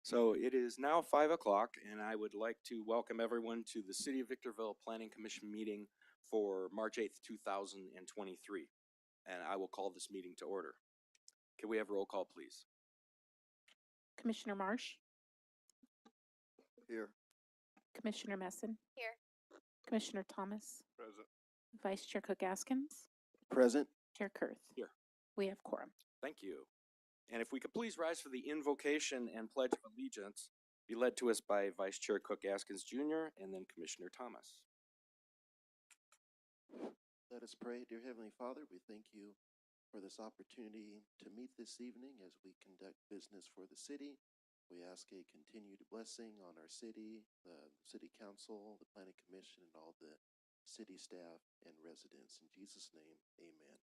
So it is now 5 o'clock, and I would like to welcome everyone to the City of Victorville Planning Commission meeting for March 8th, 2023. And I will call this meeting to order. Can we have roll call, please? Commissioner Marsh, Here. Commissioner Messin, Here. Commissioner Thomas, Present. Vice Chair Cook Askins, Present. Chair Kurth. Here. We have quorum. Thank you. And if we could please rise for the invocation and pledge of allegiance, be led to us by Vice Chair Cook Askins Jr. and then Commissioner Thomas. Let us pray. Dear Heavenly Father, we thank you for this opportunity to meet this evening as we conduct business for the city. We ask a continued blessing on our city, the city council, the planning commission, and all the city staff and residents. In Jesus' name, amen.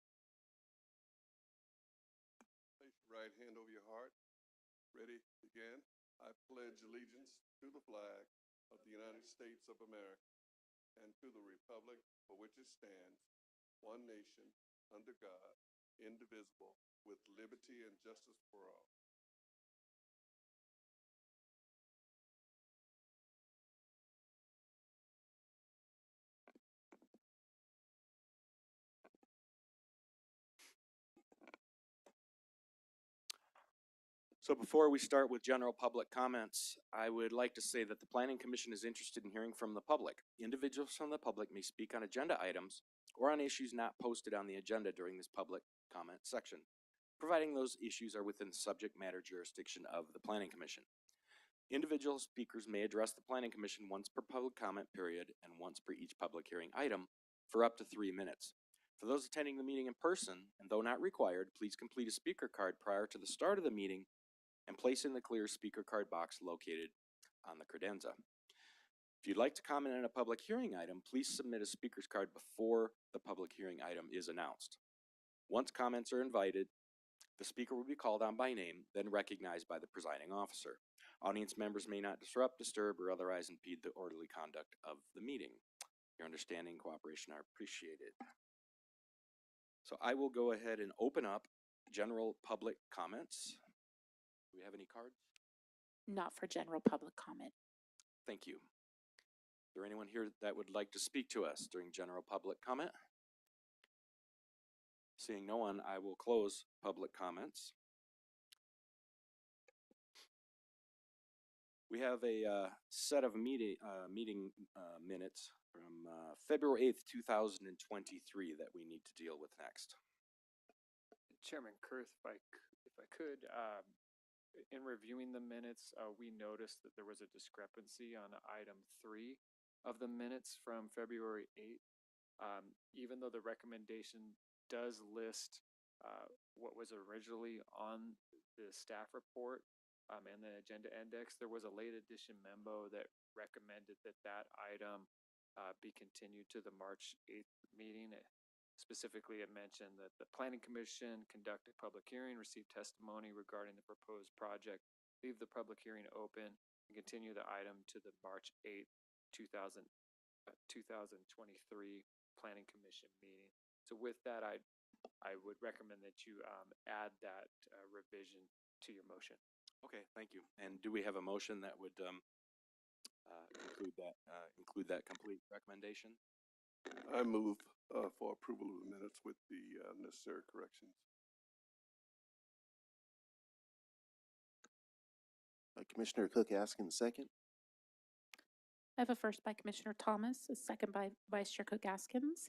Place your right hand over your heart. Ready, begin. I pledge allegiance to the flag of the United States of America and to the republic for which it stands, one nation, under God, indivisible, with liberty and justice for all. So before we start with general public comments, I would like to say that the Planning Commission is interested in hearing from the public. Individuals from the public may speak on agenda items or on issues not posted on the agenda during this public comment section, providing those issues are within the subject matter jurisdiction of the Planning Commission. Individual speakers may address the Planning Commission once per public comment period and once per each public hearing item for up to 3 minutes. For those attending the meeting in person, and though not required, please complete a speaker card prior to the start of the meeting and place in the clear speaker card box located on the credenza. If you'd like to comment on a public hearing item, please submit a speaker's card before the public hearing item is announced. Once comments are invited, the speaker will be called on by name, then recognized by the presiding officer. Audience members may not disrupt, disturb, or otherwise impede the orderly conduct of the meeting. Your understanding and cooperation are appreciated. So I will go ahead and open up general public comments. Do we have any cards? Not for general public comment. Thank you. Is there anyone here that would like to speak to us during general public comment? Seeing no one, I will close public comments. We have a set of meeting minutes from February 8th, 2023 that we need to deal with next. Chairman Kurth, if I could, in reviewing the minutes, we noticed that there was a discrepancy on item 3 of the minutes from February 8th. Even though the recommendation does list what was originally on the staff report and the agenda index, there was a late addition memo that recommended that that item be continued to the March 8th meeting. Specifically, it mentioned that the Planning Commission conduct a public hearing, receive testimony regarding the proposed project, leave the public hearing open, and continue the item to the March 8th, 2023 Planning Commission meeting. So with that, I would recommend that you add that revision to your motion. Okay, thank you. And do we have a motion that would include that complete recommendation? I move for approval of the minutes with the necessary corrections. Commissioner Cook Askins, second. I have a first by Commissioner Thomas, a second by Vice Chair Cook Askins.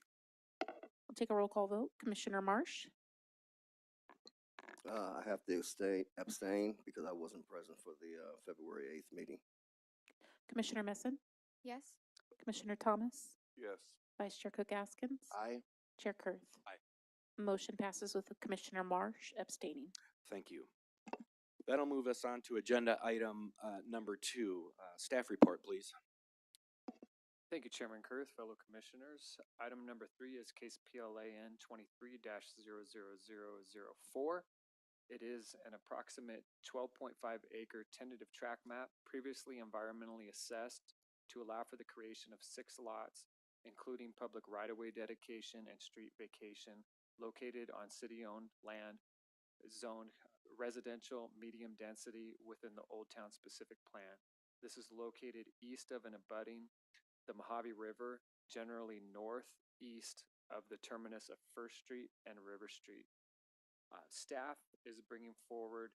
I'll take a roll call vote. Commissioner Marsh, I have to abstain because I wasn't present for the February 8th meeting. Commissioner Messin, Yes. Commissioner Thomas, Yes. Vice Chair Cook Askins, Aye. Chair Kurth. Aye. Motion passes with Commissioner Marsh abstaining. Thank you. That'll move us on to agenda item number 2. Staff report, please. Thank you, Chairman Kurth, fellow commissioners. Item number 3 is case PLAN 23-00004. It is an approximate 12.5 acre tentative tract map previously environmentally assessed to allow for the creation of 6 lots, including public right-of-way dedication and street vacation located on city-owned land zoned residential medium density within the Old Town specific plan. This is located east of and abutting the Mojave River, generally northeast of the terminus of First Street and River Street. Staff is bringing forward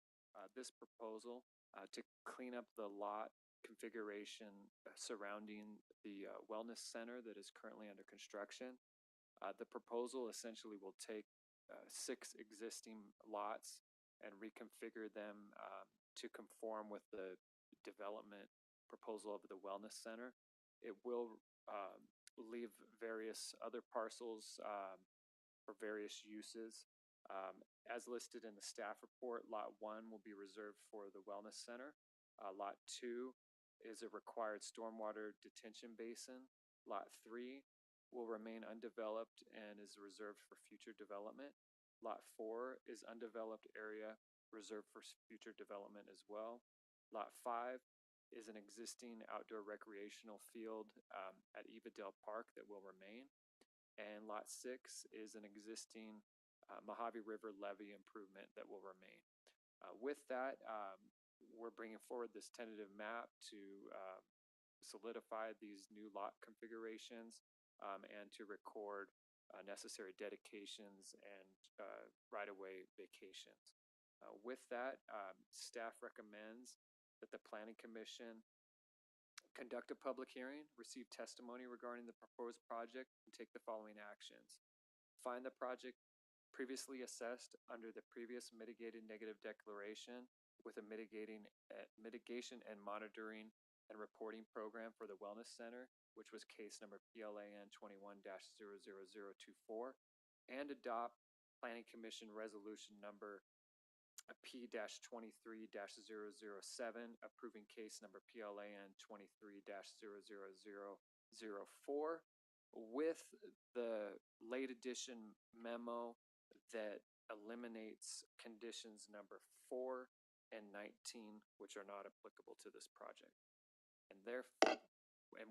this proposal to clean up the lot configuration surrounding the wellness center that is currently under construction. The proposal essentially will take 6 existing lots and reconfigure them to conform with the development proposal of the wellness center. It will leave various other parcels for various uses. As listed in the staff report, Lot 1 will be reserved for the wellness center. Lot 2 is a required stormwater detention basin. Lot 3 will remain undeveloped and is reserved for future development. Lot 4 is undeveloped area reserved for future development as well. Lot 5 is an existing outdoor recreational field at Evadale Park that will remain. And Lot 6 is an existing Mojave River levee improvement that will remain. With that, we're bringing forward this tentative map to solidify these new lot configurations and to record necessary dedications and right-of-way vacations. With that, staff recommends that the Planning Commission conduct a public hearing, receive testimony regarding the proposed project, and take the following actions. Find the project previously assessed under the previous mitigated negative declaration with a mitigation and monitoring and reporting program for the Wellness Center, which was case number PLAN 21-00024, and adopt Planning Commission Resolution number P-23-007, approving case number PLAN 23-00004 with the late addition memo that eliminates conditions number 4 and 19, which are not applicable to this project. And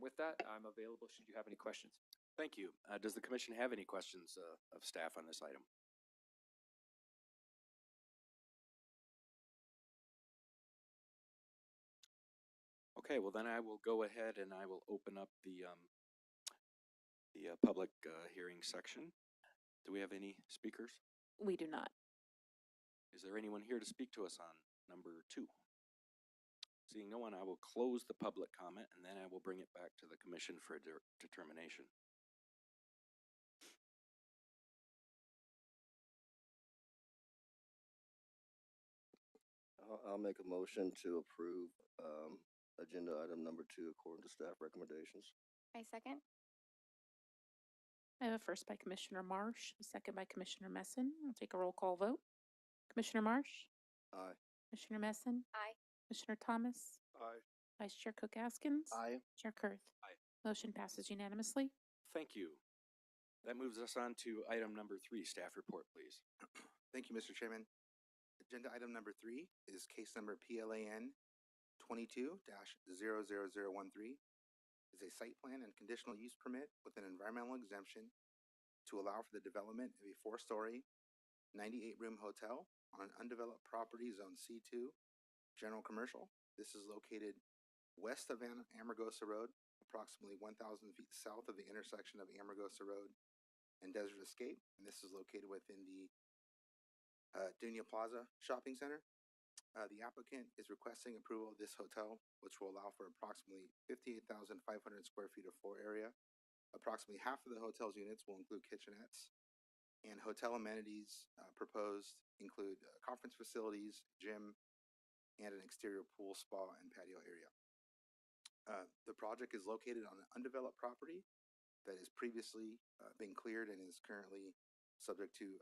with that, I'm available should you have any questions. Thank you. Does the commission have any questions of staff on this item? Okay, well then I will go ahead and I will open up the public hearing section. Do we have any speakers? We do not. Is there anyone here to speak to us on number 2? Seeing no one, I will close the public comment and then I will bring it back to the commission for a determination. I'll make a motion to approve agenda item number 2 according to staff recommendations. I second. I have a first by Commissioner Marsh, a second by Commissioner Messin. I'll take a roll call vote. Commissioner Marsh? Aye. Commissioner Messin? Aye. Commissioner Thomas? Aye. Vice Chair Cook Askins? Aye. Chair Kurth? Aye. Motion passes unanimously. Thank you. That moves us on to item number 3, staff report, please. Thank you, Mr. Chairman. Agenda item number 3 is case number PLAN 22-00013. Is a site plan and conditional use permit with an environmental exemption to allow for the development of a 4-story, 98-room hotel on an undeveloped property zone C2, general commercial. This is located west of Amargosa Road, approximately 1,000 feet south of the intersection of Amargosa Road and Desert Escape. And this is located within the Dunia Plaza Shopping Center. The applicant is requesting approval of this hotel, which will allow for approximately 58,500 square feet of floor area. Approximately half of the hotel's units will include kitchenettes, and hotel amenities proposed include conference facilities, gym, and an exterior pool, spa, and patio area. The project is located on an undeveloped property that has previously been cleared and is currently subject to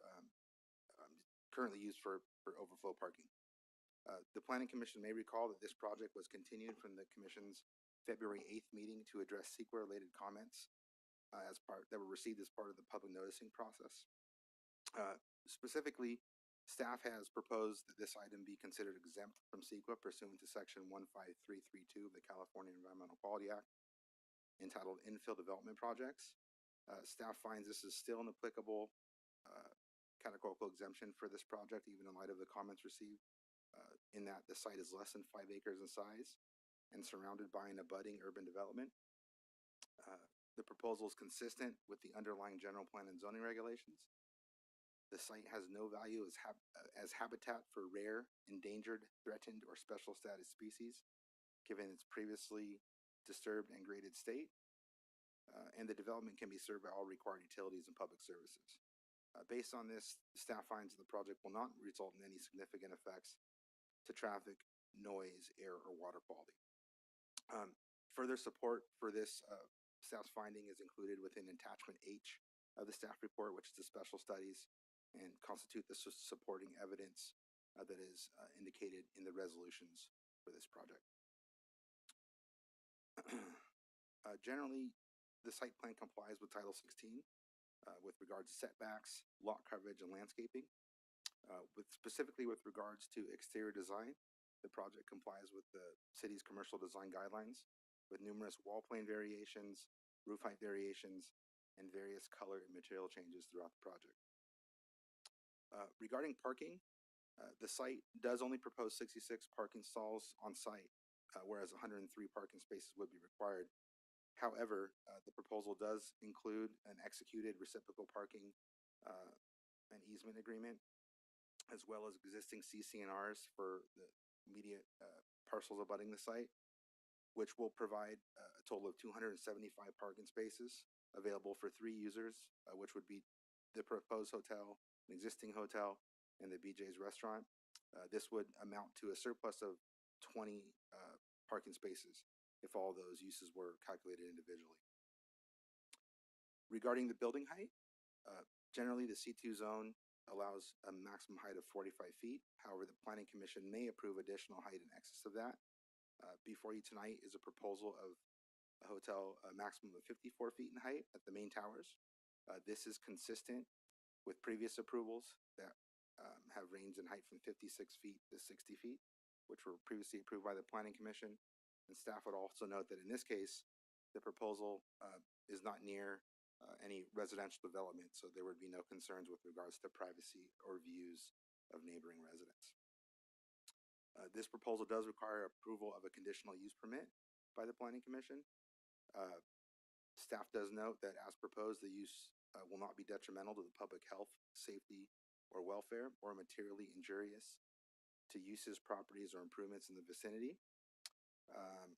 currently used for overflow parking. The Planning Commission may recall that this project was continued from the Commission's February 8th meeting to address CEQA-related comments that were received as part of the public noticing process. Specifically, staff has proposed that this item be considered exempt from CEQA pursuant to Section 15332 of the California Environmental Quality Act, entitled Infill Development Projects. Staff finds this is still an applicable categorical exemption for this project, even in light of the comments received in that the site is less than 5 acres in size and surrounded by an abutting urban development. The proposal is consistent with the underlying general plan and zoning regulations. The site has no value as habitat for rare, endangered, threatened, or special status species, given its previously disturbed and graded state. And the development can be served by all required utilities and public services. Based on this, staff finds the project will not result in any significant effects to traffic, noise, air, or water quality. Further support for this staff's finding is included within attachment H of the staff report, which is the special studies and constitute the supporting evidence that is indicated in the resolutions for this project. Generally, the site plan complies with Title 16 with regards to setbacks, lot coverage, and landscaping. Specifically with regards to exterior design, the project complies with the city's commercial design guidelines with numerous wall plane variations, roof height variations, and various color and material changes throughout the project. Regarding parking, the site does only propose 66 parking stalls on site, whereas 103 parking spaces would be required. However, the proposal does include an executed reciprocal parking and easement agreement, as well as existing CC&Rs for the immediate parcels abutting the site, which will provide a total of 275 parking spaces available for 3 users, which would be the proposed hotel, an existing hotel, and the BJ's restaurant. This would amount to a surplus of 20 parking spaces if all those uses were calculated individually. Regarding the building height, generally the C2 zone allows a maximum height of 45 feet. However, the Planning Commission may approve additional height in excess of that. Before you tonight is a proposal of a hotel maximum of 54 feet in height at the main towers. This is consistent with previous approvals that have ranged in height from 56 feet to 60 feet, which were previously approved by the Planning Commission. And staff would also note that in this case, the proposal is not near any residential development, so there would be no concerns with regards to privacy or views of neighboring residents. This proposal does require approval of a conditional use permit by the Planning Commission. Staff does note that as proposed, the use will not be detrimental to the public health, safety, or welfare, or materially injurious to uses, properties, or improvements in the vicinity.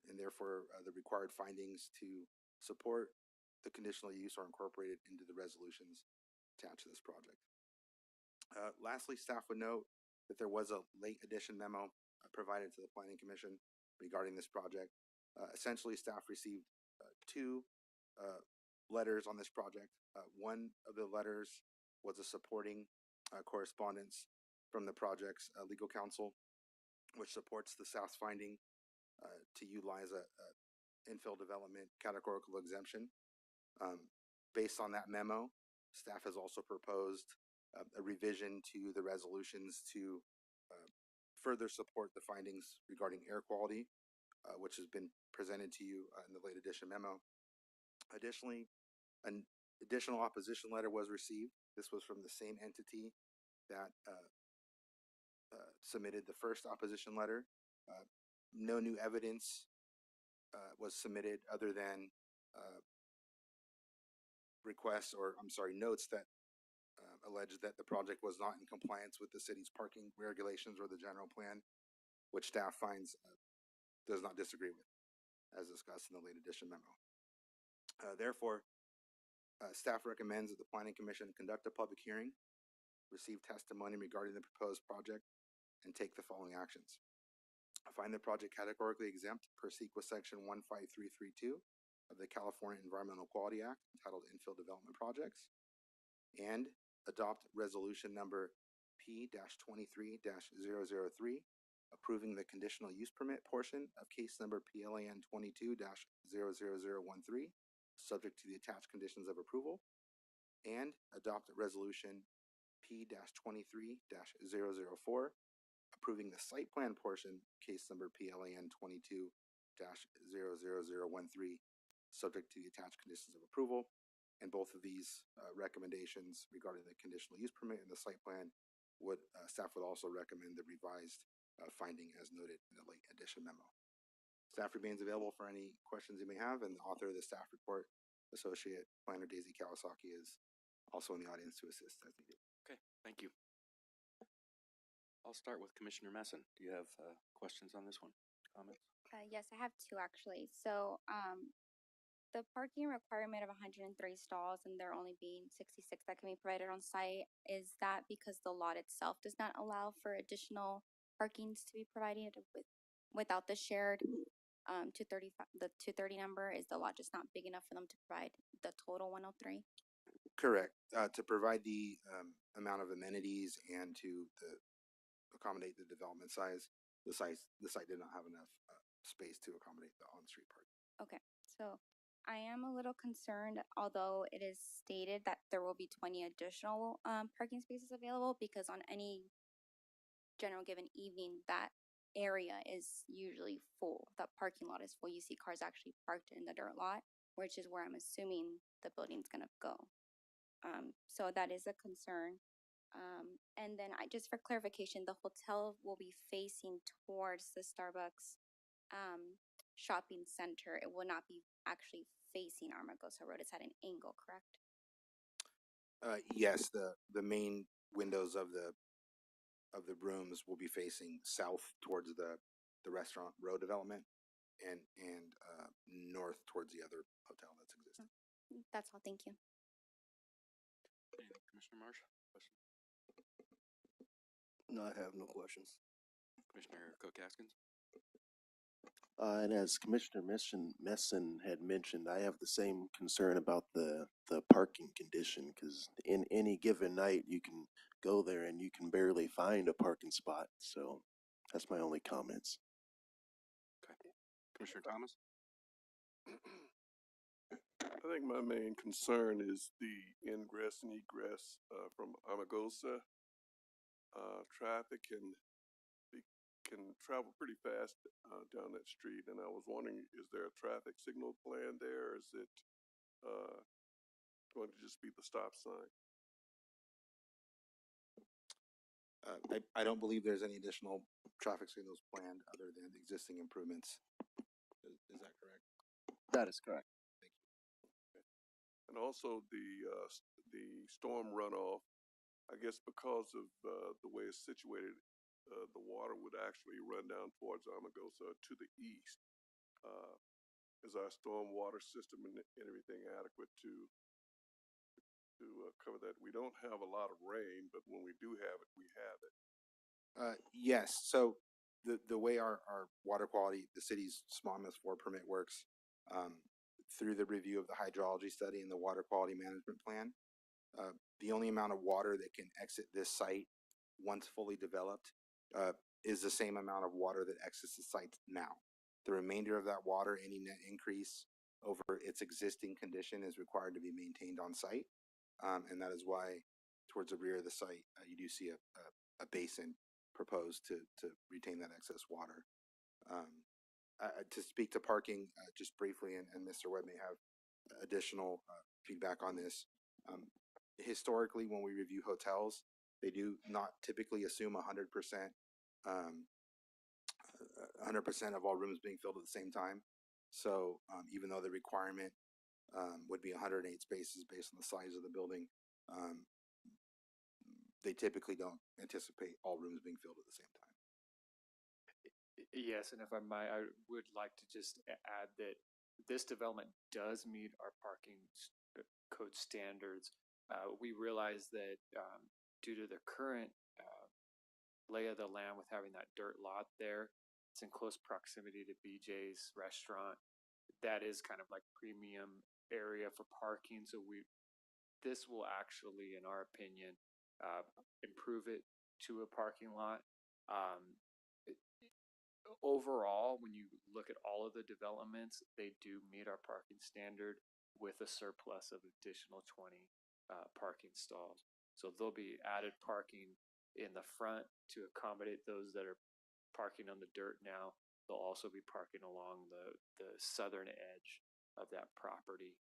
And therefore, the required findings to support the conditional use are incorporated into the resolutions attached to this project. Lastly, staff would note that there was a late addition memo provided to the Planning Commission regarding this project. Essentially, staff received 2 letters on this project. One of the letters was a supporting correspondence from the project's legal counsel, which supports the staff's finding to utilize a infill development categorical exemption. Based on that memo, staff has also proposed a revision to the resolutions to further support the findings regarding air quality, which has been presented to you in the late addition memo. Additionally, an additional opposition letter was received. This was from the same entity that submitted the first opposition letter. No new evidence was submitted other than notes that alleged that the project was not in compliance with the city's parking regulations or the general plan, which staff finds does not disagree with, as discussed in the late addition memo. Therefore, staff recommends that the Planning Commission conduct a public hearing, receive testimony regarding the proposed project, and take the following actions. Find the project categorically exempt per CEQA section 15332 of the California Environmental Quality Act entitled Infill Development Projects, and adopt resolution number P-23-003 approving the conditional use permit portion of case number PLAN 22-00013 subject to the attached conditions of approval, and adopt resolution P-23-004 approving the site plan portion case number PLAN 22-00013 subject to the attached conditions of approval. And both of these recommendations regarding the conditional use permit and the site plan would staff would also recommend the revised finding as noted in the late addition memo. Staff remains available for any questions you may have, and the author of the staff report, Associate Planner Daisy Kawasaki, is also in the audience to assist as needed. Okay, thank you. I'll start with Commissioner Messin. Do you have questions on this one? Comments? Yes, I have two actually. So, the parking requirement of 103 stalls and there only being 66 that can be provided on site, is that because the lot itself does not allow for additional parkings to be provided without the shared 235, the 230 number? Is the lot just not big enough for them to provide the total 103? Correct. To provide the amount of amenities and to accommodate the development size, the site did not have enough space to accommodate the on-street parking. Okay, so I am a little concerned, although it is stated that there will be 20 additional parking spaces available, because on any general given evening, that area is usually full. That parking lot is full. You see cars actually parked in the dirt lot, which is where I'm assuming the building's gonna go. So that is a concern. And then just for clarification, the hotel will be facing towards the Starbucks shopping center. It will not be actually facing Armagosa Road. It's at an angle, correct? Yes, the main windows of the rooms will be facing south towards the restaurant row development, and north towards the other hotel that's existing. That's all. Thank you. Commissioner Marsh? Question? No, I have no questions. Commissioner Cook Haskins? And as Commissioner Messin had mentioned, I have the same concern about the parking condition, because in any given night, you can go there and you can barely find a parking spot. So that's my only comments. Okay. Commissioner Thomas? I think my main concern is the ingress and egress from Armagosa. Traffic can travel pretty fast down that street, and I was wondering, is there a traffic signal plan there, or is it going to just be the stop sign? I don't believe there's any additional traffic signals planned other than the existing improvements. Is that correct? That is correct. And also the storm runoff, I guess because of the way it's situated, the water would actually run down towards Armagosa to the east. Is our storm water system and everything adequate to cover that? We don't have a lot of rain, but when we do have it, we have it. Yes. So the way our water quality, the city's small MS4 permit works, through the review of the hydrology study and the water quality management plan, the only amount of water that can exit this site once fully developed is the same amount of water that exits the site now. The remainder of that water, any net increase over its existing condition, is required to be maintained on site. And that is why towards the rear of the site, you do see a basin proposed to retain that excess water. To speak to parking just briefly, and Mr. Webb may have additional feedback on this. Historically, when we review hotels, they do not typically assume 100% of all rooms being filled at the same time. So even though the requirement would be 108 spaces based on the size of the building, they typically don't anticipate all rooms being filled at the same time. Yes, and if I might, I would like to just add that this development does meet our parking code standards. We realize that due to the current lay of the land with having that dirt lot there, it's in close proximity to BJ's restaurant. That is kind of like premium area for parking. So this will actually, in our opinion, improve it to a parking lot. Overall, when you look at all of the developments, they do meet our parking standard with a surplus of additional 20 parking stalls. So there'll be added parking in the front to accommodate those that are parking on the dirt now. They'll also be parking along the southern edge of that property.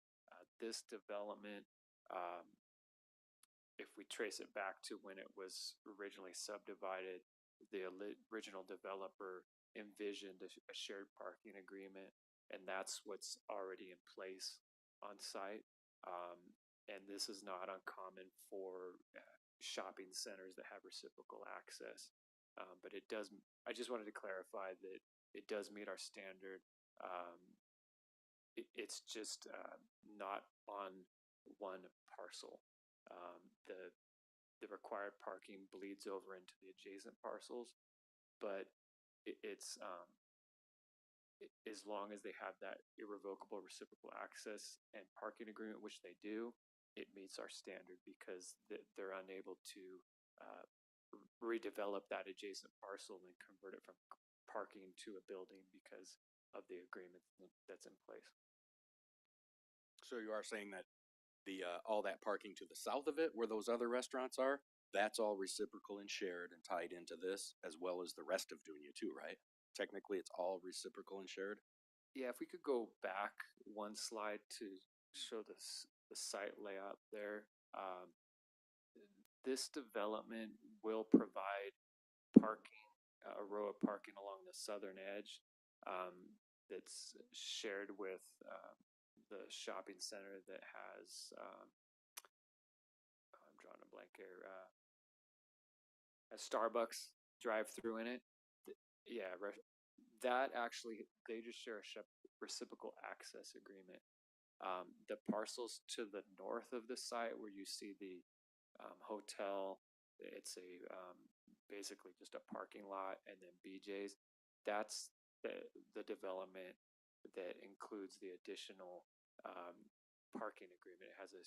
This development, if we trace it back to when it was originally subdivided, original developer envisioned a shared parking agreement, and that's what's already in place on site. And this is not uncommon for shopping centers that have reciprocal access. But it does, I just wanted to clarify that it does meet our standard. It's just not on one parcel. The required parking bleeds over into the adjacent parcels, but it's as long as they have that irrevocable reciprocal access and parking agreement, which they do, it meets our standard because they're unable to redevelop that adjacent parcel and convert it from parking to a building because of the agreement that's in place. So you are saying that the, all that parking to the south of it, where those other restaurants are, that's all reciprocal and shared and tied into this, as well as the rest of Dunia too, right? Technically, it's all reciprocal and shared. Yeah, if we could go back one slide to show the site layout there. This development will provide parking, a row of parking along the southern edge that's shared with the shopping center that has, I'm drawing a blank here, a Starbucks drive-through in it. Yeah, that actually, they just share a reciprocal access agreement. The parcels to the north of the site where you see the hotel, it's a basically just a parking lot, and then BJ's, that's the development that includes the additional parking agreement. It has a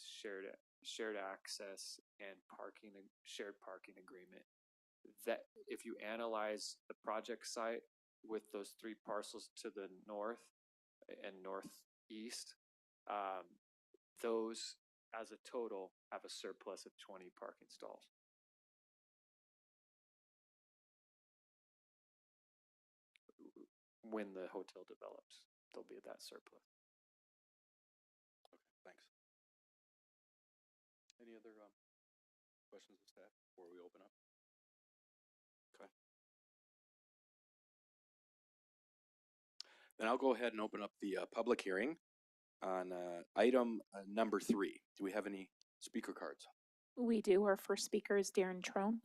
shared access and shared parking agreement. That if you analyze the project site with those three parcels to the north and northeast, those as a total have a surplus of 20 parking stalls. When the hotel develops, there'll be that surplus. Okay, thanks. Any other questions of staff before we open up? Okay. Then I'll go ahead and open up the public hearing on item number 3. Do we have any speaker cards? We do. Our first speaker is Darren Trone.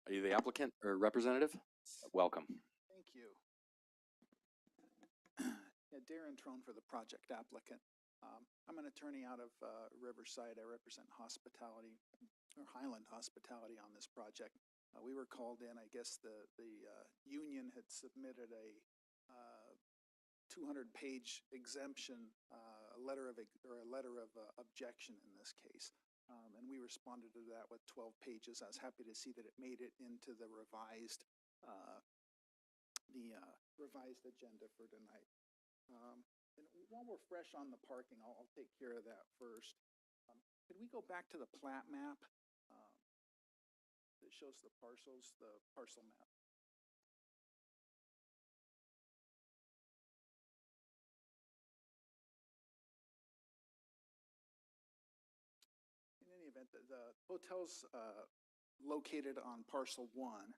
Are you the applicant or representative? Welcome. Thank you. Yeah, Darren Trone for the project applicant. I'm an attorney out of Riverside. I represent hospitality, or Highland Hospitality, on this project. We were called in. I guess the union had submitted a 200-page exemption, a letter of objection in this case. And we responded to that with 12 pages. I was happy to see that it made it into the revised agenda for tonight. And while we're fresh on the parking, I'll take care of that first. Could we go back to the plat map that shows the parcels, the parcel map? In any event, the hotel's located on parcel 1,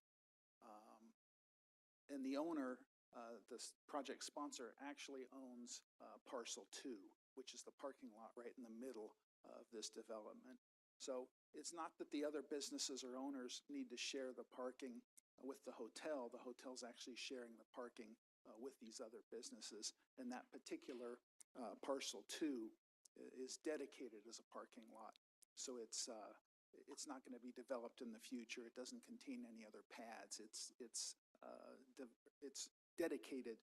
and the owner, this project sponsor, actually owns parcel 2, which is the parking lot right in the middle of this development. So it's not that the other businesses or owners need to share the parking with the hotel. The hotel's actually sharing the parking with these other businesses, and that particular parcel 2 is dedicated as a parking lot. So it's not going to be developed in the future. It doesn't contain any other pads. It's dedicated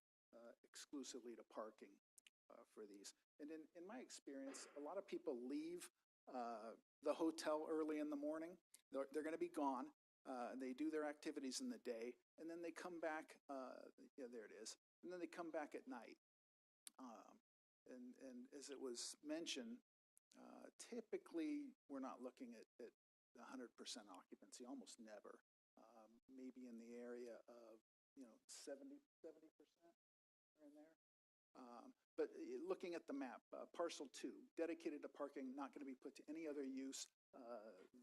exclusively to parking for these. And in my experience, a lot of people leave the hotel early in the morning. They're going to be gone. They do their activities in the day, and then they come back. Yeah, there it is. And then they come back at night. And as it was mentioned, typically we're not looking at 100% occupancy, almost never. Maybe in the area of 70% in there. But looking at the map, parcel 2, dedicated to parking, not going to be put to any other use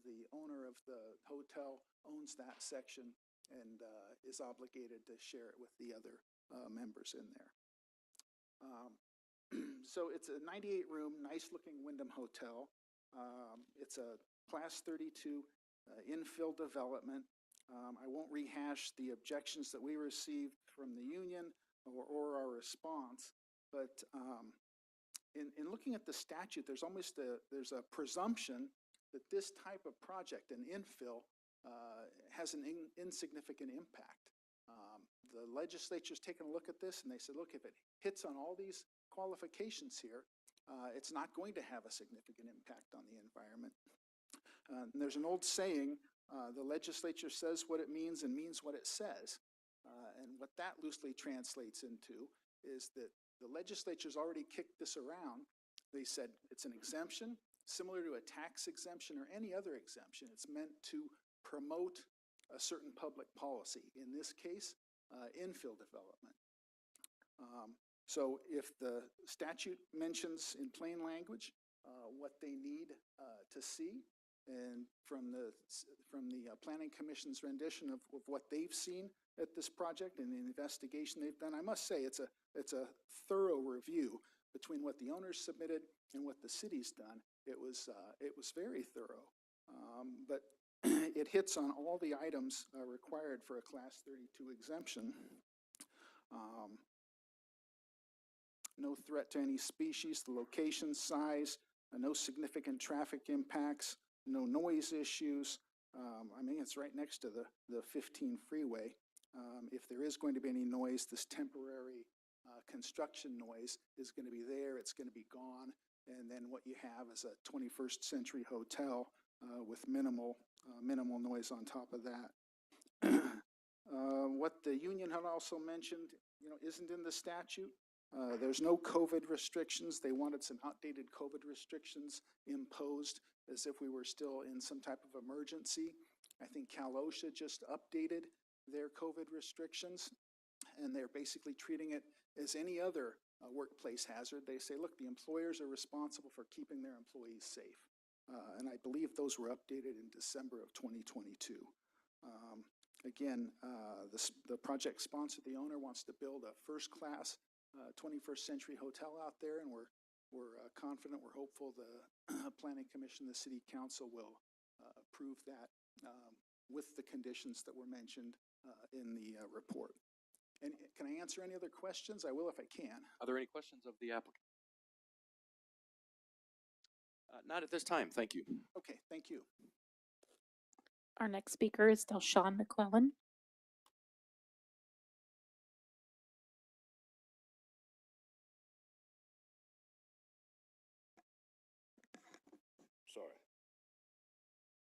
the owner of the hotel owns that section and is obligated to share it with the other members in there. So it's a 98-room, nice-looking Wyndham Hotel. It's a Class 32 infill development. I won't rehash the objections that we received from the union or our response, but in looking at the statute, there's a presumption that this type of project, an infill, has an insignificant impact. The legislature's taken a look at this and they said, look, if it hits on all these qualifications here, it's not going to have a significant impact on the environment. And there's an old saying, the legislature says what it means and means what it says. And what that loosely translates into is that the legislature's already kicked this around. They said it's an exemption, similar to a tax exemption or any other exemption. It's meant to promote a certain public policy. In this case, infill development. So if the statute mentions in plain language what they need to see, and from the Planning Commission's rendition of what they've seen at this project and the investigation they've done, I must say it's a thorough review between what the owners submitted and what the city's done. It was very thorough, but it hits on all the items required for a Class 32 exemption. No threat to any species, the location, size, no significant traffic impacts, no noise issues. I mean, it's right next to the 15 freeway. If there is going to be any noise, this temporary construction noise is going to be there, it's going to be gone, and then what you have is a 21st century hotel with minimal noise on top of that. What the union had also mentioned, isn't in the statute. There's no COVID restrictions. They wanted some outdated COVID restrictions imposed as if we were still in some type of emergency. I think Cal OSHA just updated their COVID restrictions, and they're basically treating it as any other workplace hazard. They say, look, the employers are responsible for keeping their employees safe. And I believe those were updated in December of 2022. Again, the project sponsor, the owner, wants to build a first-class 21st century hotel out there, and we're confident, we're hopeful the Planning Commission, the City Council will approve that with the conditions that were mentioned in the report. And can I answer any other questions? I will if I can. Are there any questions of the applicant? Not at this time, thank you. Okay, thank you. Our next speaker is Delshawn McClellan. Sorry.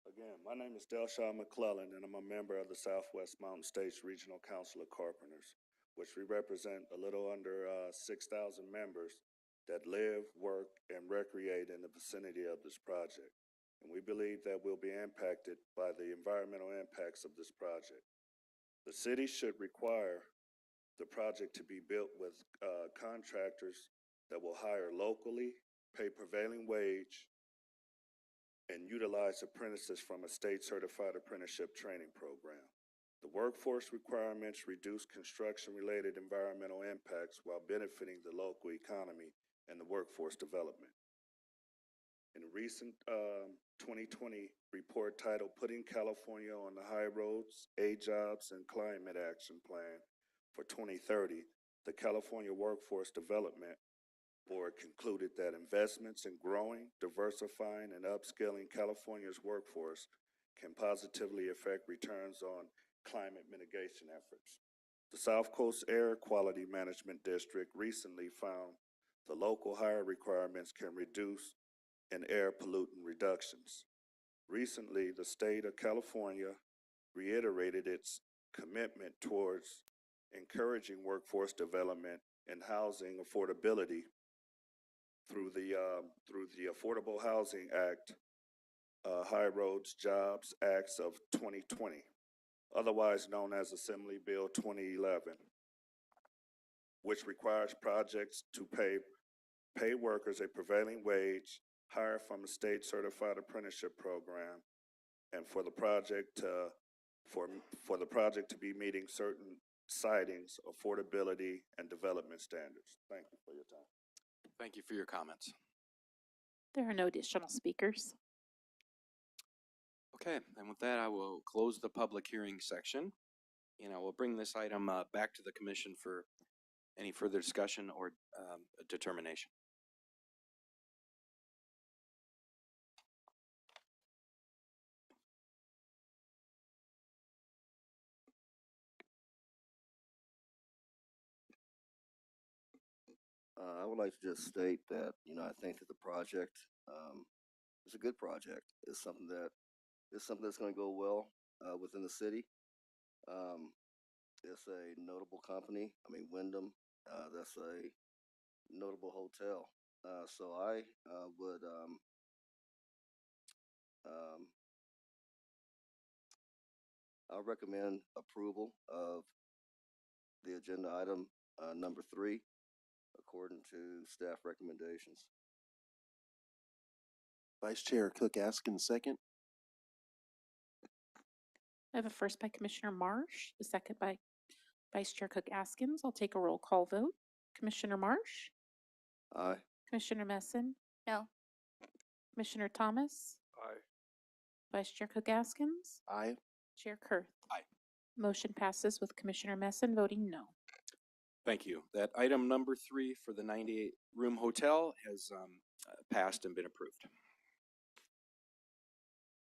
Again, my name is Delshawn McClellan, and I'm a member of the Southwest Mountain States Regional Council of Carpenters, which we represent a little under 6,000 members that live, work, and recreate in the vicinity of this project. And we believe that we'll be impacted by the environmental impacts of this project. The city should require the project to be built with contractors that will hire locally, pay prevailing wage, and utilize apprentices from a state-certified apprenticeship training program. The workforce requirements reduce construction-related environmental impacts while benefiting the local economy and the workforce development. In a recent 2020 report titled Putting California on the High Roads, A-Jobs, and Climate Action Plan for 2030, the California Workforce Development Board concluded that investments in growing, diversifying, and upscaling California's workforce can positively affect returns on climate mitigation efforts. The South Coast Air Quality Management District recently found the local hire requirements can reduce in air pollutant reductions. Recently, the state of California reiterated its commitment towards encouraging workforce development and housing affordability through the Affordable Housing Act, High Roads Jobs Acts of 2020, otherwise known as Assembly Bill 2011, which requires projects to pay workers a prevailing wage, hire from a state certified apprenticeship program, and for the project to be meeting certain sightings, affordability, and development standards. Thank you for your time. Thank you for your comments. There are no additional speakers. Okay, and with that, I will close the public hearing section, and I will bring this item back to the commission for any further discussion or determination. I would like to just state that, I think that the project, is a good project. It's something that's going to go well, within the city. It's a notable company. I mean, Wyndham, that's a notable hotel. So I, would, I'll recommend approval of the agenda item, number 3, according to staff recommendations. Vice Chair Cook Askins, second. I have a first by Commissioner Marsh, a second by Vice Chair Cook Askins. I'll take a roll call vote. Commissioner Marsh, Aye. Commissioner Messin, No. Commissioner Thomas, Aye. Vice Chair Cook Askins, Aye. Chair Kurth. Aye. Motion passes with Commissioner Messin voting no. Thank you. That item number 3 for the 98-room hotel has passed and been approved.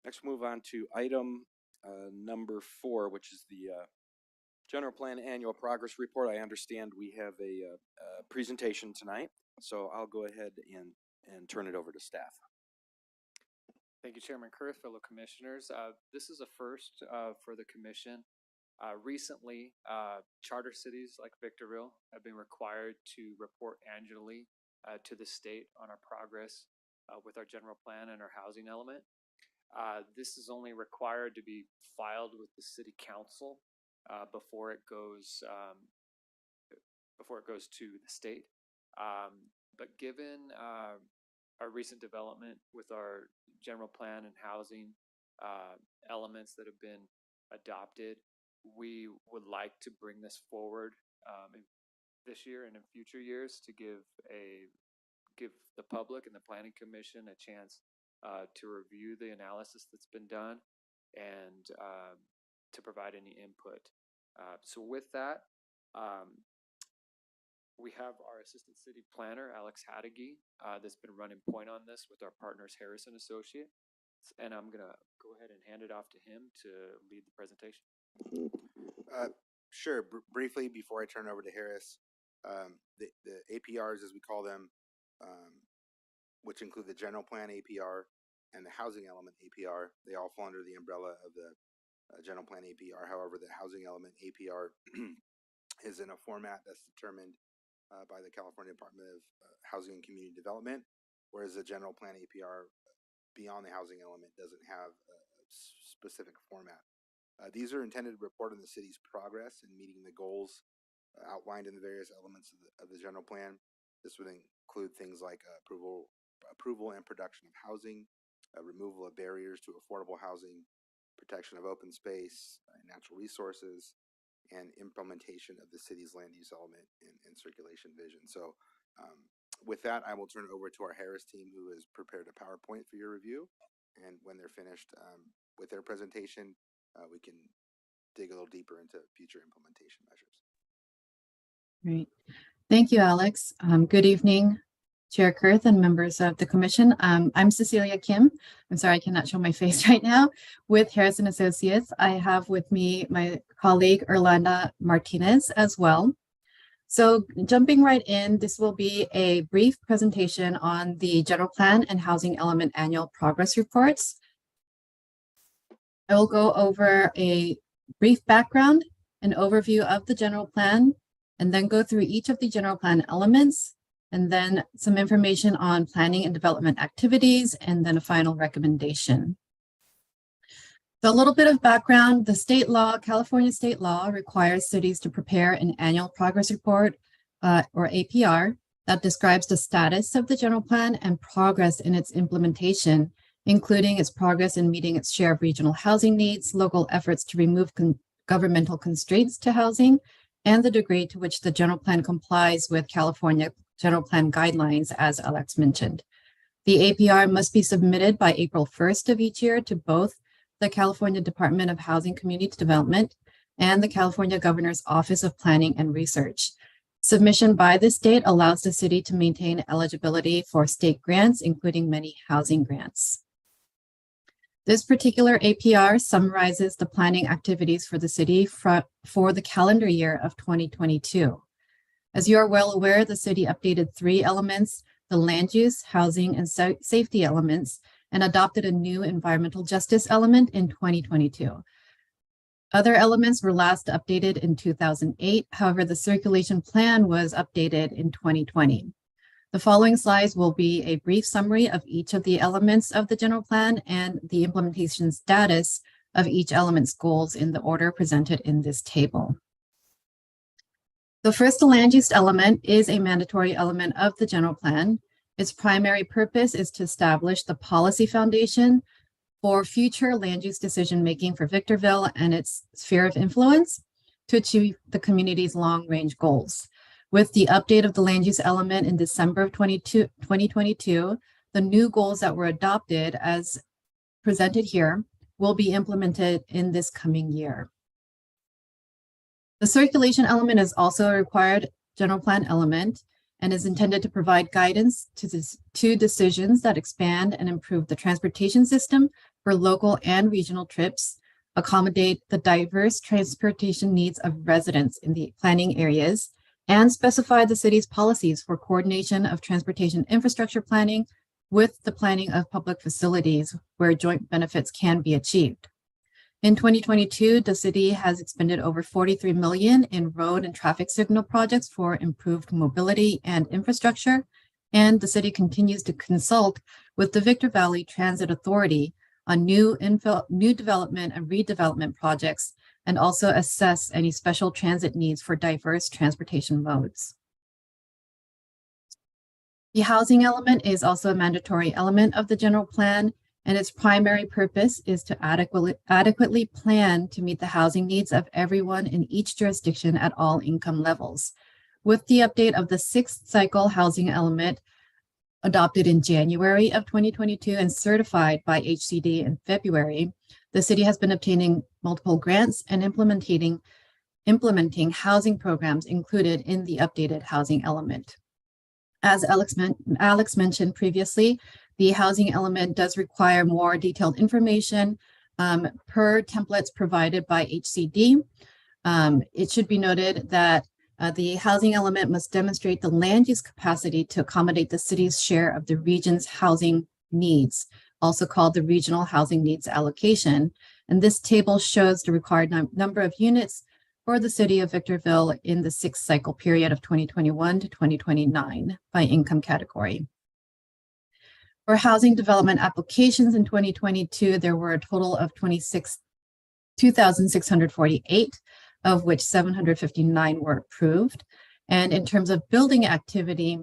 Next, we'll move on to item number 4, which is the General Plan Annual Progress Report. I understand we have a presentation tonight, so I'll go ahead and turn it over to staff. Thank you, Chairman Kurth, fellow commissioners. This is a first for the commission. Recently, charter cities like Victorville have been required to report annually to the state on our progress with our general plan and our housing element. This is only required to be filed with the city council before it goes to the state. But given our recent development with our general plan and housing elements that have been adopted, we would like to bring this forward this year and in future years to give the public and the planning commission a chance to review the analysis that's been done and to provide any input. So with that, we have our Assistant City Planner, Alex Hattigi, that's been running point on this with our partners, Harrison Associates. And I'm going to go ahead and hand it off to him to lead the presentation. Sure. Briefly, before I turn over to Harris, the APRs, as we call them, which include the general plan APR and the housing element APR, they all fall under the umbrella of the general plan APR. However, the housing element APR is in a format that's determined by the California Department of Housing and Community Development, whereas the general plan APR beyond the housing element doesn't have a specific format. These are intended to report on the city's progress in meeting the goals outlined in the various elements of the general plan. This would include things like approval and production of housing, removal of barriers to affordable housing, protection of open space, natural resources, and implementation of the city's land use element and circulation vision. So with that, I will turn it over to our Harris team, who has prepared a PowerPoint for your review. And when they're finished with their presentation, we can dig a little deeper into future implementation measures. Great. Thank you, Alex. Good evening, Chair Kurth and members of the commission. I'm Cecilia Kim. I'm sorry, I cannot show my face right now. With Harrison Associates, I have with me my colleague, Erlanda Martinez, as well. So jumping right in, this will be a brief presentation on the general plan and housing element annual progress reports. I will go over a brief background, an overview of the general plan, and then go through each of the general plan elements, and then some information on planning and development activities, and then a final recommendation. So a little bit of background, the state law, California state law requires cities to prepare an annual progress report or APR that describes the status of the general plan and progress in its implementation, including its progress in meeting its share of regional housing needs, local efforts to remove governmental constraints to housing, and the degree to which the general plan complies with California general plan guidelines, as Alex mentioned. The APR must be submitted by April 1st of each year to both the California Department of Housing Community Development and the California Governor's Office of Planning and Research. Submission by this date allows the city to maintain eligibility for state grants, including many housing grants. This particular APR summarizes the planning activities for the city for the calendar year of 2022. As you are well aware, the city updated 3 elements, the land use, housing, and safety elements, and adopted a new environmental justice element in 2022. Other elements were last updated in 2008. However, the circulation plan was updated in 2020. The following slides will be a brief summary of each of the elements of the general plan and the implementation status of each element's goals in the order presented in this table. The first land use element is a mandatory element of the general plan. Its primary purpose is to establish the policy foundation for future land use decision-making for Victorville and its sphere of influence to achieve the community's long-range goals. With the update of the land use element in December of 2022, the new goals that were adopted as presented here will be implemented in this coming year. The circulation element is also a required general plan element and is intended to provide guidance to decisions that expand and improve the transportation system for local and regional trips, accommodate the diverse transportation needs of residents in the planning areas, and specify the city's policies for coordination of transportation infrastructure planning with the planning of public facilities where joint benefits can be achieved. In 2022, the city has expended over $43 million in road and traffic signal projects for improved mobility and infrastructure, and the city continues to consult with the Victor Valley Transit Authority on new development and redevelopment projects, and also assess any special transit needs for diverse transportation modes. The housing element is also a mandatory element of the general plan, and its primary purpose is to adequately plan to meet the housing needs of everyone in each jurisdiction at all income levels. With the update of the 6th cycle housing element adopted in January of 2022 and certified by HCD in February, the city has been obtaining multiple grants and implementing housing programs included in the updated housing element. As Alex mentioned previously, the housing element does require more detailed information per templates provided by HCD. It should be noted that the housing element must demonstrate the land use capacity to accommodate the city's share of the region's housing needs, also called the Regional Housing Needs Allocation. And this table shows the required number of units for the city of Victorville in the 6th cycle period of 2021 to 2029 by income category. For housing development applications in 2022, there were a total of 2,648, of which 759 were approved. And in terms of building activity,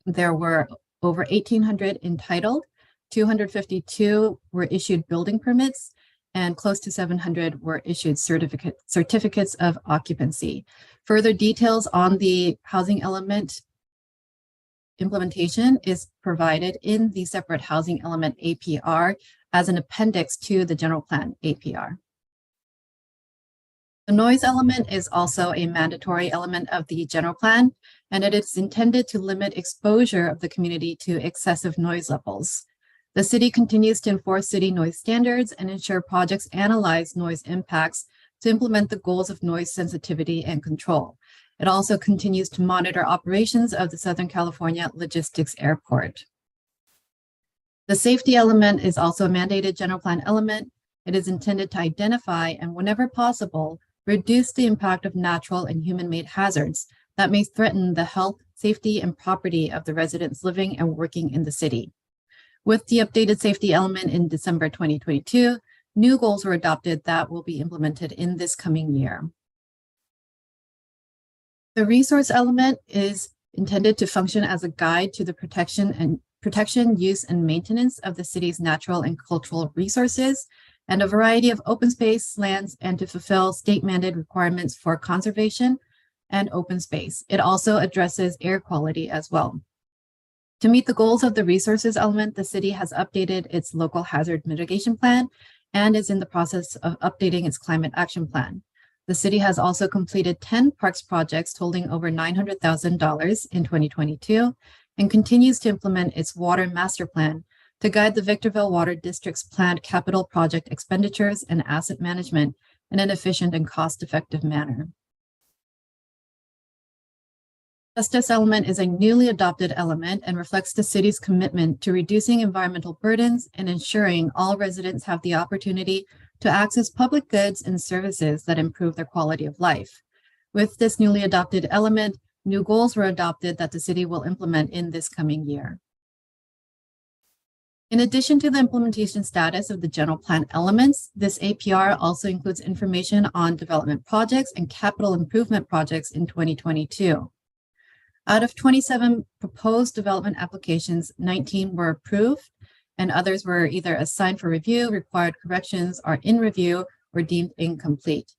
there were over 1,800 entitled, 252 were issued building permits, and close to 700 were issued certificates of occupancy. Further details on the housing element implementation is provided in the separate housing element APR as an appendix to the general plan APR. The noise element is also a mandatory element of the general plan, and it is intended to limit exposure of the community to excessive noise levels. The city continues to enforce city noise standards and ensure projects analyze noise impacts to implement the goals of noise sensitivity and control. It also continues to monitor operations of the Southern California Logistics Airport. The safety element is also a mandated general plan element. It is intended to identify and, whenever possible, reduce the impact of natural and human-made hazards that may threaten the health, safety, and property of the residents living and working in the city. With the updated safety element in December 2022, new goals were adopted that will be implemented in this coming year. The resource element is intended to function as a guide to the protection, use, and maintenance of the city's natural and cultural resources and a variety of open space lands, and to fulfill state mandated requirements for conservation and open space. It also addresses air quality as well. To meet the goals of the resources element, the city has updated its local hazard mitigation plan and is in the process of updating its climate action plan. The city has also completed 10 parks projects totaling over $900,000 in 2022 and continues to implement its water master plan to guide the Victorville Water District's planned capital project expenditures and asset management in an efficient and cost-effective manner. Justice element is a newly adopted element and reflects the city's commitment to reducing environmental burdens and ensuring all residents have the opportunity to access public goods and services that improve their quality of life. With this newly adopted element, new goals were adopted that the city will implement in this coming year. In addition to the implementation status of the general plan elements, this APR also includes information on development projects and capital improvement projects in 2022. Out of 27 proposed development applications, 19 were approved, and others were either assigned for review, required corrections, are in review, or deemed incomplete.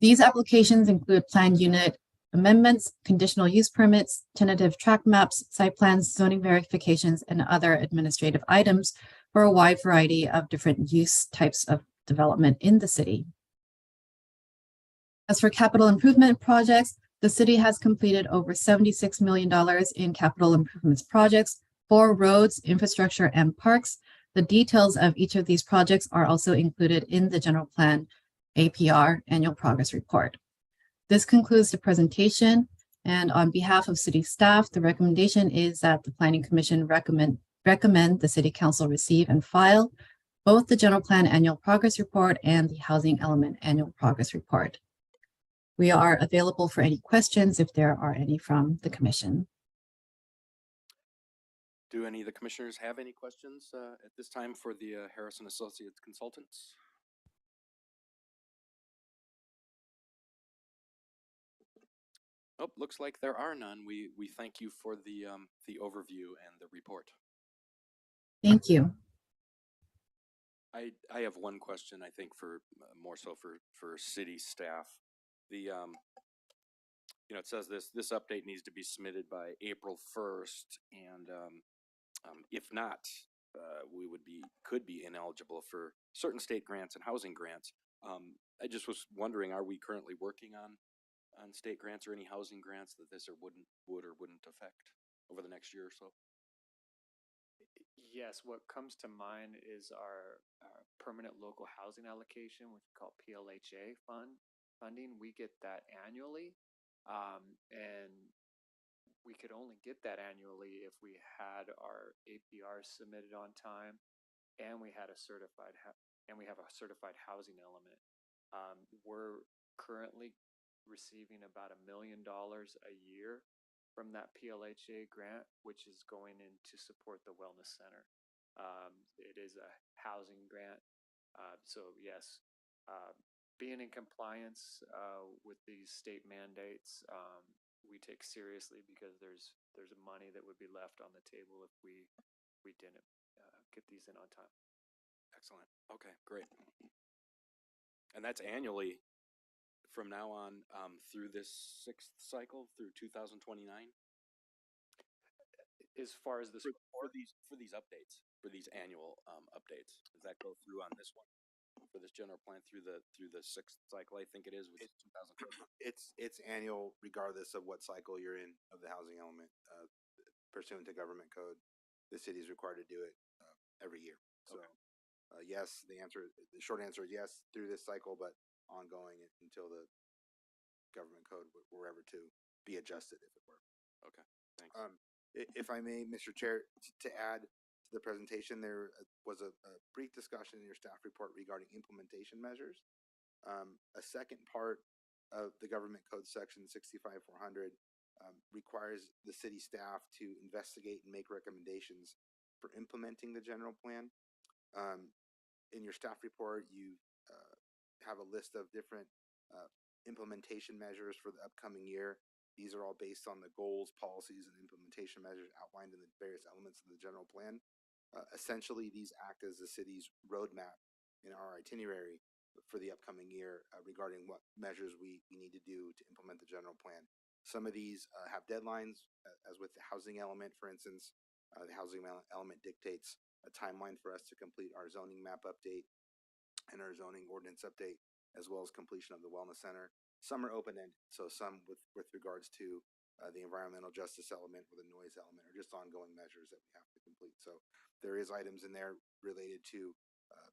These applications include plan unit amendments, conditional use permits, tentative track maps, site plans, zoning verifications, and other administrative items for a wide variety of different use types of development in the city. As for capital improvement projects, the city has completed over $76 million in capital improvements projects for roads, infrastructure, and parks. The details of each of these projects are also included in the general plan APR annual progress report. This concludes the presentation, and on behalf of city staff, the recommendation is that the Planning Commission recommend the City Council receive and file both the general plan annual progress report and the housing element annual progress report. We are available for any questions if there are any from the commission. Do any of the commissioners have any questions at this time for the Harrison Associates consultants? Nope, looks like there are none. We thank you for the overview and the report. Thank you. I have one question, I think, for more so for city staff. The it says this update needs to be submitted by April 1st, and if not, we could be ineligible for certain state grants and housing grants. I just was wondering, are we currently working on state grants or any housing grants that this would or wouldn't affect over the next year or so? Yes, what comes to mind is our permanent local housing allocation, which we call PLHA funding. We get that annually, and we could only get that annually if we had our APR submitted on time, and we had a certified we have a certified housing element. We're currently receiving about $1 million a year from that PLHA grant, which is going in to support the wellness center. It is a housing grant, so yes, being in compliance with these state mandates, we take seriously, because there's money that would be left on the table if we didn't get these in on time. Excellent. Okay, great. And that's annually from now on through this sixth cycle through 2029. As far as this for these updates, for these annual updates, does that go through on this one for this general plan through the sixth cycle? I think it is, which is 2020. It's annual regardless of what cycle you're in of the housing element. Pursuant to government code, the city is required to do it every year. So yes, the short answer is yes through this cycle, but ongoing until the government code were ever to be adjusted, if it were. Okay, thanks. If I may, Mr. Chair, to add to the presentation, there was a brief discussion in your staff report regarding implementation measures. A second part of the government code section 65400 requires the city staff to investigate and make recommendations for implementing the general plan. In your staff report, you have a list of different implementation measures for the upcoming year. These are all based on the goals, policies, and implementation measures outlined in the various elements of the general plan. Essentially, these act as the city's roadmap in our itinerary for the upcoming year regarding what measures we need to do to implement the general plan. Some of these have deadlines, as with the housing element, for instance. The housing element dictates a timeline for us to complete our zoning map update and our zoning ordinance update, as well as completion of the wellness center. Some are open-ended, so some with regards to the environmental justice element or the noise element, or just ongoing measures that we have to complete. So there is items in there related to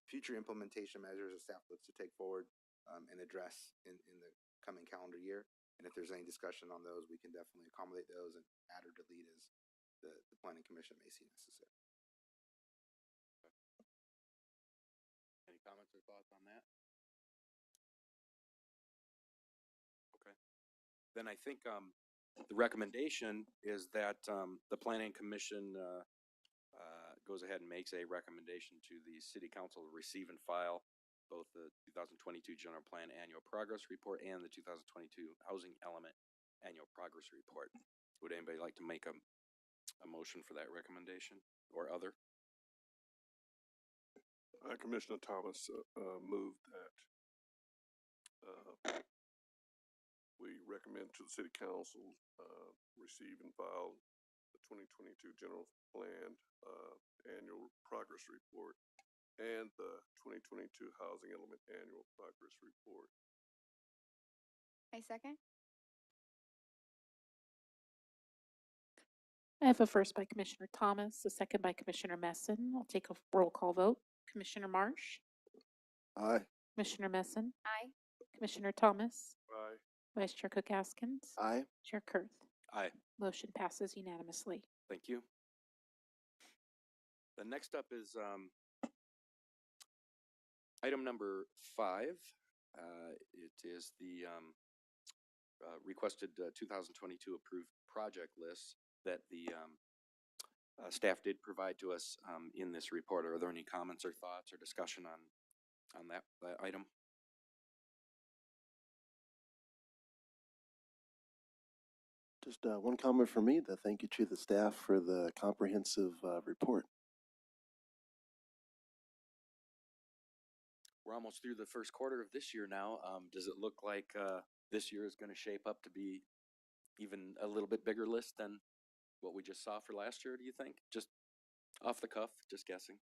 future implementation measures that staff looks to take forward and address in the coming calendar year. And if there's any discussion on those, we can definitely accommodate those and add or delete as the planning commission may see necessary. Any comments or thoughts on that? Okay. Then I think the recommendation is that the planning commission goes ahead and makes a recommendation to the city council to receive and file both the 2022 general plan annual progress report and the 2022 housing element annual progress report. Would anybody like to make a motion for that recommendation or other? Commissioner Thomas moved that we recommend to the city council receive and file the 2022 general plan annual progress report and the 2022 housing element annual progress report. I second. I have a first by Commissioner Thomas, a second by Commissioner Messin. I'll take a roll call vote. Commissioner Marsh, Aye. Commissioner Messin, Aye. Commissioner Thomas, Aye. Vice Chair Cook Gaskins, Aye. Chair Kurth. Aye. Motion passes unanimously. Thank you. The next up is item number 5. It is the requested 2022 approved project list that the staff did provide to us in this report. Are there any comments or thoughts or discussion on that item? Just one comment from me. Thank you to the staff for the comprehensive report. We're almost through the first quarter of this year now. Does it look like this year is going to shape up to be even a little bit bigger list than what we just saw for last year, do you think? Just off the cuff, just guessing.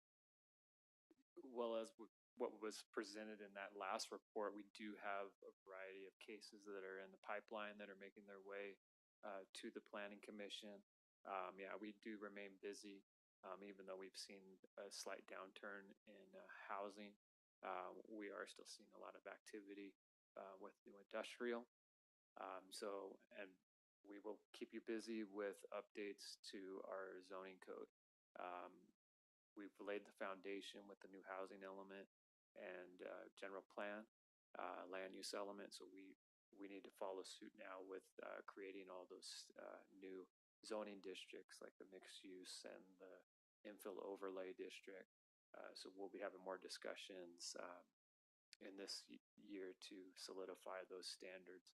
Well, as what was presented in that last report, we do have a variety of cases that are in the pipeline that are making their way to the planning commission. Yeah, we do remain busy, even though we've seen a slight downturn in housing. We are still seeing a lot of activity with new industrial. And we will keep you busy with updates to our zoning code. We've laid the foundation with the new housing element and general plan, land use element. So we need to follow suit now with creating all those new zoning districts like the mixed use and the infill overlay district. So we'll be having more discussions in this year to solidify those standards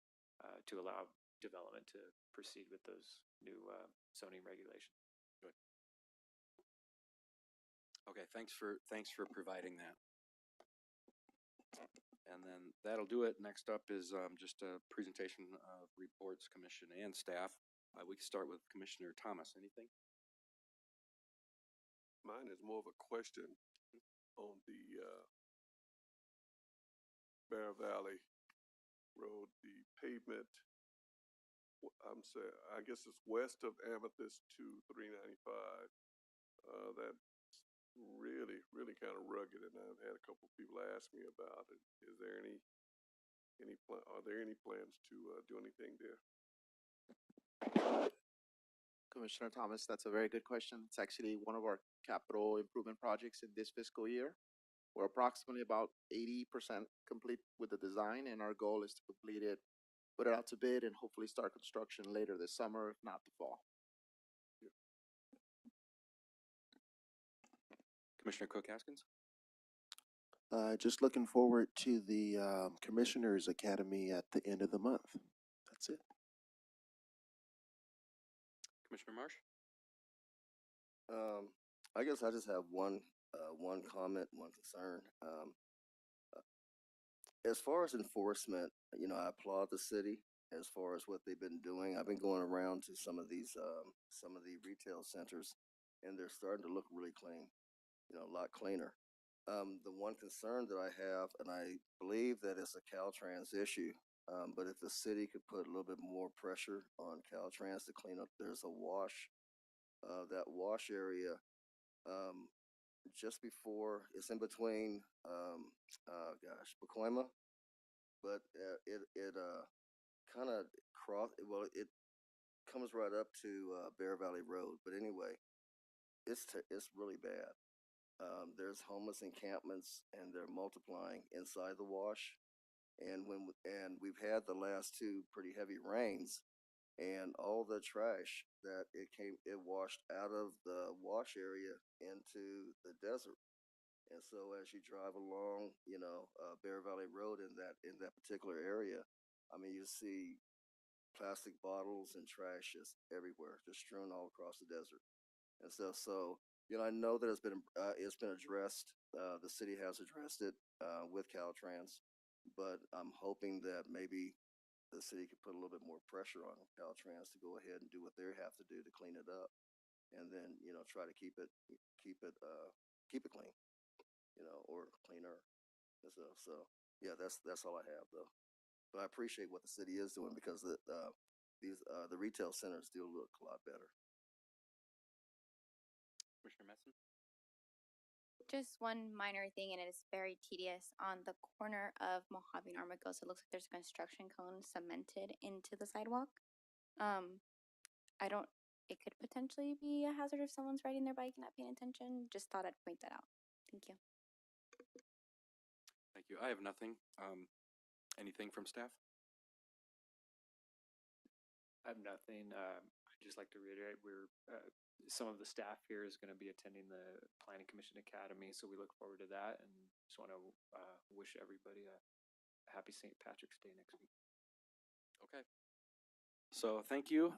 to allow development to proceed with those new zoning regulations. Good. Okay, thanks for providing that. And then that'll do it. Next up is just a presentation of reports, commission and staff. We can start with Commissioner Thomas. Anything? Mine is more of a question on the Bear Valley Road, the pavement. I'm saying, I guess it's west of Amethyst to 395. That's really kind of rugged, and I've had a couple of people ask me about it. Is there are there any plans to do anything there? Commissioner Thomas, that's a very good question. It's actually one of our capital improvement projects in this fiscal year. We're approximately about 80% complete with the design, and our goal is to complete it, put it out to bid, and hopefully start construction later this summer, if not the fall. Commissioner Cook Haskins? Just looking forward to the Commissioners Academy at the end of the month. That's it. Commissioner Marsh? I guess I just have one comment, one concern. As far as enforcement, I applaud the city as far as what they've been doing. I've been going around to some of some of the retail centers, and they're starting to look really clean, a lot cleaner. The one concern that I have, and I believe that it's a Caltrans issue, but if the city could put a little bit more pressure on Caltrans to clean up, there's a that wash area, um, just before, it's in between, Pacoima, but it kind of well, it comes right up to Bear Valley Road. But anyway, it's really bad. There's homeless encampments, and they're multiplying inside the wash. And we've had the last two pretty heavy rains, and all the trash that it washed out of the wash area into the desert. And so as you drive along, Bear Valley Road in that particular area, I mean, you see plastic bottles and trash just everywhere, just strewn all across the desert. And so I know that it's been addressed. The city has addressed it with Caltrans, but I'm hoping that maybe the city could put a little bit more pressure on Caltrans to go ahead and do what they have to do to clean it up, and then try to keep it clean, or cleaner. And so yeah, that's all I have though. But I appreciate what the city is doing, because the retail centers do look a lot better. Commissioner Messon? Just one minor thing, and it is very tedious. On the corner of Mojave and Armagosa, it looks like there's a construction cone cemented into the sidewalk. I don't, it could potentially be a hazard if someone's riding their bike and not paying attention. Just thought I'd point that out. Thank you. Thank you. I have nothing. Anything from staff? I have nothing. I'd just like to reiterate, some of the staff here is going to be attending the Planning Commission Academy, so we look forward to that, and just want to wish everybody a happy St. Patrick's Day next week. Okay. So thank you.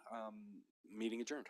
Meeting adjourned.